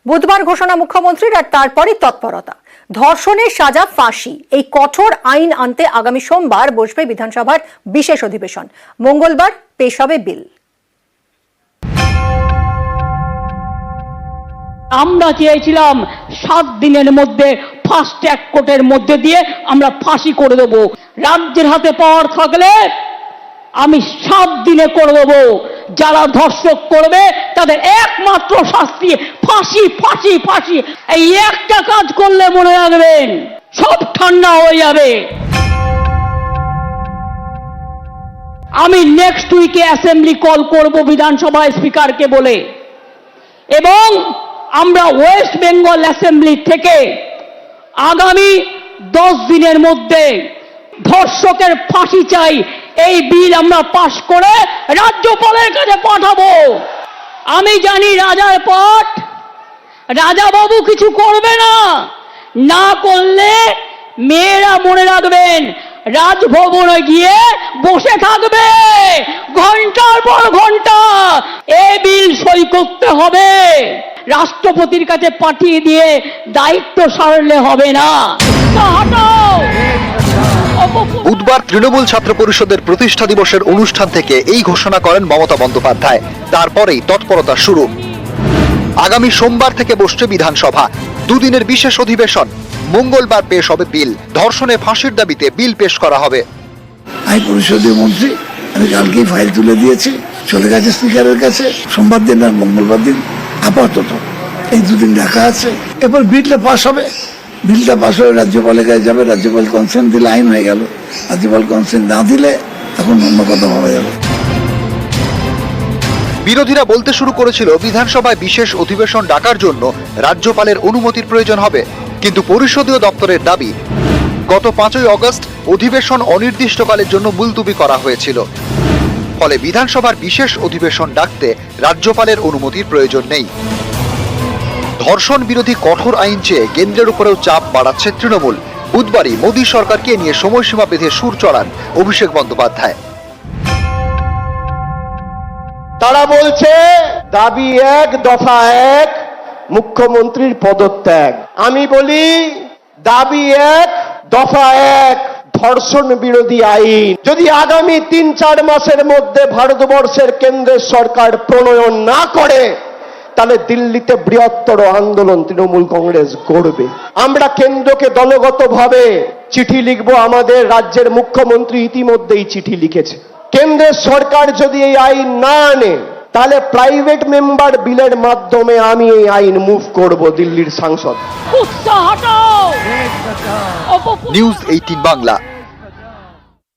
বুধবার ঘোষণা মুখ্যমন্ত্রীর, আর তারপরই তৎপরতা। ধর্ষণের সাজা ফাঁসি, এই কঠোর আইন আনতে আগামী সোমবার বসবে বিধানসভার বিশেষ অধিবেশন। মঙ্গলবার পেশ হবে বিল। আমরা চেয়েছিলাম 7 দিনের মধ্যে ফাস্ট ট্র্যাক কোর্টের মধ্যে দিয়ে আমরা ফাঁসি করে দেব। রাজ্যের হাতে পাওয়ার থাকলে আমি 7 দিনে করে দেব। যারা ধর্ষক করবে তাদের একমাত্র শাস্তি ফাঁসি, ফাঁসি, ফাঁসি। এই একটা কাজ করলে মনে রাখবেন সব ঠান্ডা হয়ে যাবে। আমি নেক্সট উইকে অ্যাসেম্বলি কল করব বিধানসভায় স্পিকারকে বলে, এবং আমরা ওয়েস্ট বেঙ্গল অ্যাসেম্বলি থেকে আগামী 10 দিনের মধ্যে ধর্ষকের ফাঁসি চাই এই বিল আমরা পাশ করে রাজ্যপালের কাছে পাঠাবো। আমি জানি রাজার পট রাজাবাবু কিছু করবে না, না করলে মেয়েরা মনে রাখবেন রাজভবনে গিয়ে বসে থাকবে ঘন্টার পর ঘন্টা। এই বিল সই করতে হবে, রাষ্ট্রপতির কাছে পাঠিয়ে দিয়ে দায়িত্ব সারলে হবে না। বুধবার তৃণমূল ছাত্র পরিষদের প্রতিষ্ঠা দিবসের অনুষ্ঠান থেকে এই ঘোষণা করেন মমতা বন্দ্যোপাধ্যায়। তারপরেই তৎপরতা শুরু। আগামী সোমবার থেকে বসছে বিধানসভা, 2 দিনের বিশেষ অধিবেশন। মঙ্গলবার পেশ হবে বিল। ধর্ষণে ফাঁসির দাবিতে বিল পেশ করা হবে। আইন পরিষদীয় মন্ত্রী, আমি কালকেই ফাইল তুলে দিয়েছি, চলে গেছে স্পিকারের কাছে। সোমবার দিন আর মঙ্গলবার দিন আপাতত এই 2 দিন রাখা আছে। এরপর বিলটা পাস হবে। বিলটা পাস হয়ে রাজ্যপালের কাছে যাবে, রাজ্যপাল কনসেন্ট দিলে আইন হয়ে গেল। রাজ্যপাল কনসেন্ট না দিলে এখন অন্য কথা ভাবা যাবে। বিরোধীরা বলতে শুরু করেছিল বিধানসভায় বিশেষ অধিবেশন ডাকার জন্য রাজ্যপালের অনুমতির প্রয়োজন হবে, কিন্তু পরিষদীয় দপ্তরের দাবি গত 5ই আগস্ট অধিবেশন অনির্দিষ্টকালের জন্য মুলতুবি করা হয়েছিল। ফলে বিধানসভার বিশেষ অধিবেশন ডাকতে রাজ্যপালের অনুমতির প্রয়োজন নেই। ধর্ষণ বিরোধী কঠোর আইন চেয়ে কেন্দ্রের উপরেও চাপ বাড়াচ্ছে তৃণমূল। বুধবারই মোদী সরকারকে নিয়ে সময়সীমা বেঁধে সুর চড়ান অভিষেক বন্দ্যোপাধ্যায়। তারা বলছে দাবি 1, দফা 1 মুখ্যমন্ত্রীর পদত্যাগ। আমি বলি দাবি 1, দফা 1 ধর্ষণ বিরোধী আইন যদি আগামী 3-4 মাসের মধ্যে ভারতবর্ষের কেন্দ্রের সরকার প্রণয়ন না করে, তাহলে দিল্লিতে বৃহত্তর আন্দোলন তৃণমূল কংগ্রেস গড়বে। আমরা কেন্দ্রকে দলগতভাবে চিঠি লিখব। আমাদের রাজ্যের মুখ্যমন্ত্রী ইতিমধ্যেই চিঠি লিখেছে। কেন্দ্রের সরকার যদি এই আইন না আনে, তাহলে প্রাইভেট মেম্বার বিলের মাধ্যমে আমি এই আইন মুভ করব দিল্লির সাংসদ। নিউজ 18 বাংলা।